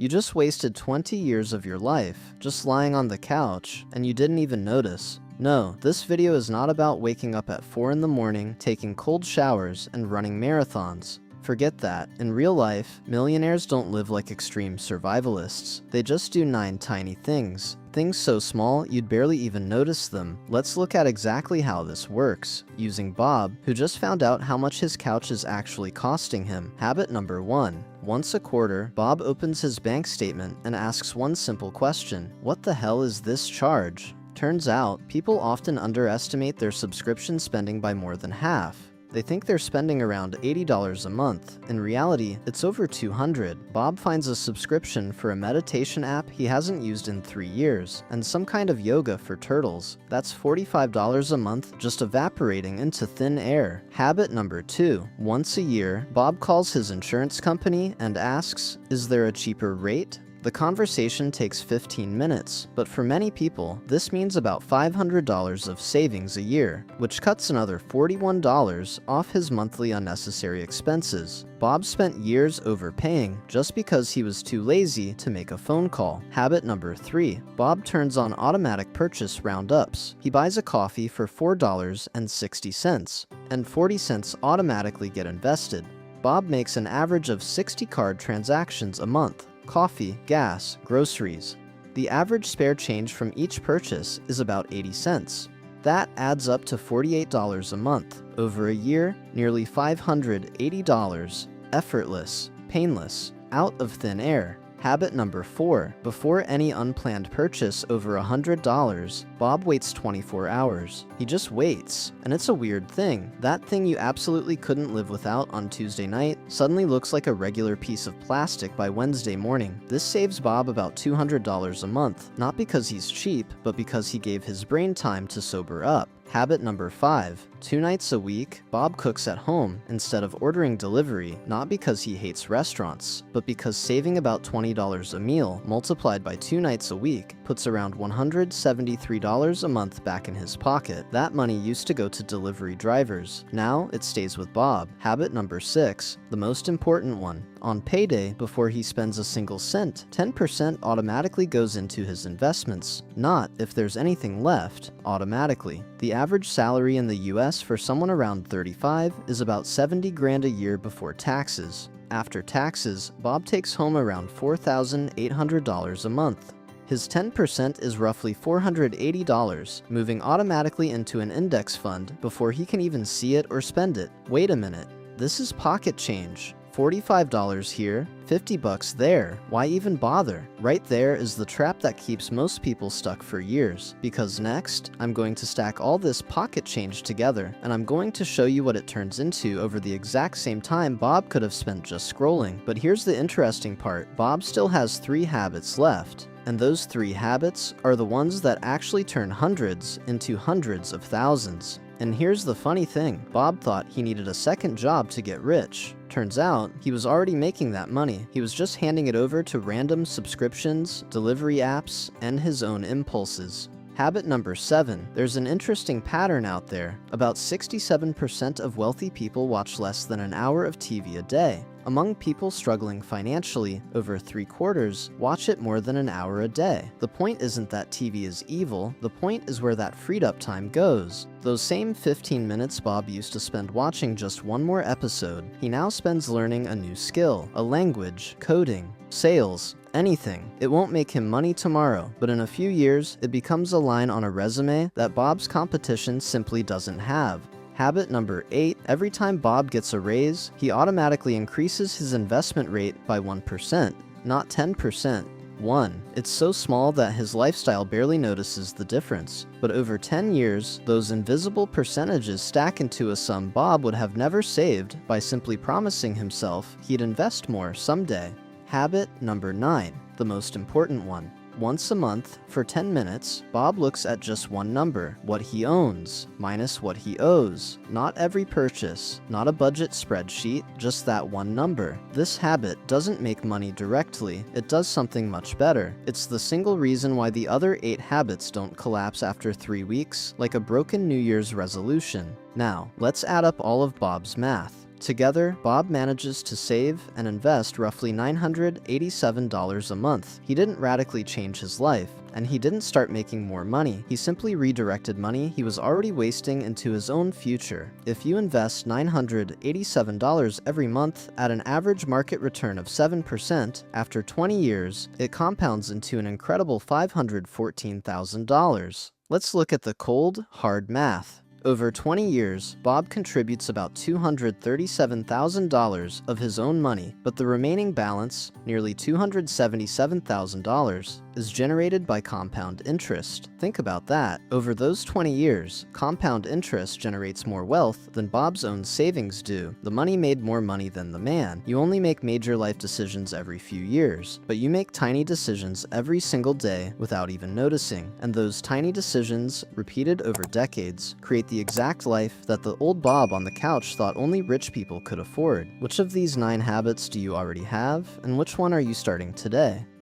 You just wasted 20 years of your life just lying on the couch, and you didn't even notice. No, this video is not about waking up at 4 in the morning, taking cold showers, and running marathons. Forget that. In real life, millionaires don't live like extreme survivalists. They just do 9 tiny things. Things so small, you'd barely even notice them. Let's look at exactly how this works, using Bob, who just found out how much his couch is actually costing him. Habit number 1. Once a quarter, Bob opens his bank statement and asks one simple question: what the hell is this charge? Turns out, people often underestimate their subscription spending by more than half. They think they're spending around $80 a month. In reality, it's over $200. Bob finds a subscription for a meditation app he hasn't used in 3 years, and some kind of yoga for turtles. That's $45 a month just evaporating into thin air. Habit number 2. Once a year, Bob calls his insurance company and asks, "Is there a cheaper rate?" The conversation takes 15 minutes, but for many people, this means about $500 of savings a year, which cuts another $41 off his monthly unnecessary expenses. Bob spent years overpaying just because he was too lazy to make a phone call. Habit number 3. Bob turns on automatic purchase roundups. He buys a coffee for $4.60, and 40 cents automatically get invested. Bob makes an average of 60 card transactions a month. Coffee, gas, groceries. The average spare change from each purchase is about 80 cents. That adds up to $48 a month. Over a year, nearly $580. Effortless, painless, out of thin air. Habit number 4. Before any unplanned purchase over $100, Bob waits 24 hours. He just waits. And it's a weird thing. That thing you absolutely couldn't live without on Tuesday night suddenly looks like a regular piece of plastic by Wednesday morning. This saves Bob about $200 a month, not because he's cheap, but because he gave his brain time to sober up. Habit number 5. 2 nights a week, Bob cooks at home instead of ordering delivery, not because he hates restaurants, but because saving about $20 a meal multiplied by 2 nights a week puts around $173 a month back in his pocket. That money used to go to delivery drivers. Now it stays with Bob. Habit number 6, the most important one. On payday, before he spends a single cent, 10% automatically goes into his investments, not, if there's anything left, automatically. The average salary in the US for someone around 35 is about 70 grand a year before taxes. After taxes, Bob takes home around $4,800 a month. His 10% is roughly $480, moving automatically into an index fund before he can even see it or spend it. Wait a minute, this is pocket change. $45 here, $50 there. Why even bother? Right there is the trap that keeps most people stuck for years. Because next, I'm going to stack all this pocket change together, and I'm going to show you what it turns into over the exact same time Bob could have spent just scrolling. But here's the interesting part. Bob still has 3 habits left. And those 3 habits are the ones that actually turn hundreds into hundreds of thousands. And here's the funny thing, Bob thought he needed a second job to get rich. Turns out, he was already making that money. He was just handing it over to random subscriptions, delivery apps, and his own impulses. Habit number 7. There's an interesting pattern out there. About 67% of wealthy people watch less than an hour of TV a day. Among people struggling financially, over 3/4 watch it more than an hour a day. The point isn't that TV is evil, the point is where that freed up time goes. Those same 15 minutes Bob used to spend watching just one more episode, he now spends learning a new skill, a language, coding, sales, anything. It won't make him money tomorrow, but in a few years, it becomes a line on a resume that Bob's competition simply doesn't have. Habit number 8. Every time Bob gets a raise, he automatically increases his investment rate by 1%, not 10%. 1. It's so small that his lifestyle barely notices the difference. But over 10 years, those invisible percentages stack into a sum Bob would have never saved by simply promising himself he'd invest more someday. Habit number 9. The most important one. Once a month, for 10 minutes, Bob looks at just one number, what he owns, minus what he owes. Not every purchase, not a budget spreadsheet, just that one number. This habit doesn't make money directly, it does something much better. It's the single reason why the other 8 habits don't collapse after 3 weeks, like a broken New Year's resolution. Now, let's add up all of Bob's math. Together, Bob manages to save and invest roughly $987 a month. He didn't radically change his life, and he didn't start making more money. He simply redirected money he was already wasting into his own future. If you invest $987 every month at an average market return of 7%, after 20 years, it compounds into an incredible $514,000. Let's look at the cold, hard math. Over 20 years, Bob contributes about $237,000 of his own money, but the remaining balance, nearly $277,000, is generated by compound interest. Think about that. Over those 20 years, compound interest generates more wealth than Bob's own savings do. The money made more money than the man. You only make major life decisions every few years, but you make tiny decisions every single day without even noticing. And those tiny decisions, repeated over decades, create the exact life that the old Bob on the couch thought only rich people could afford. Which of these 9 habits do you already have, and which one are you starting today?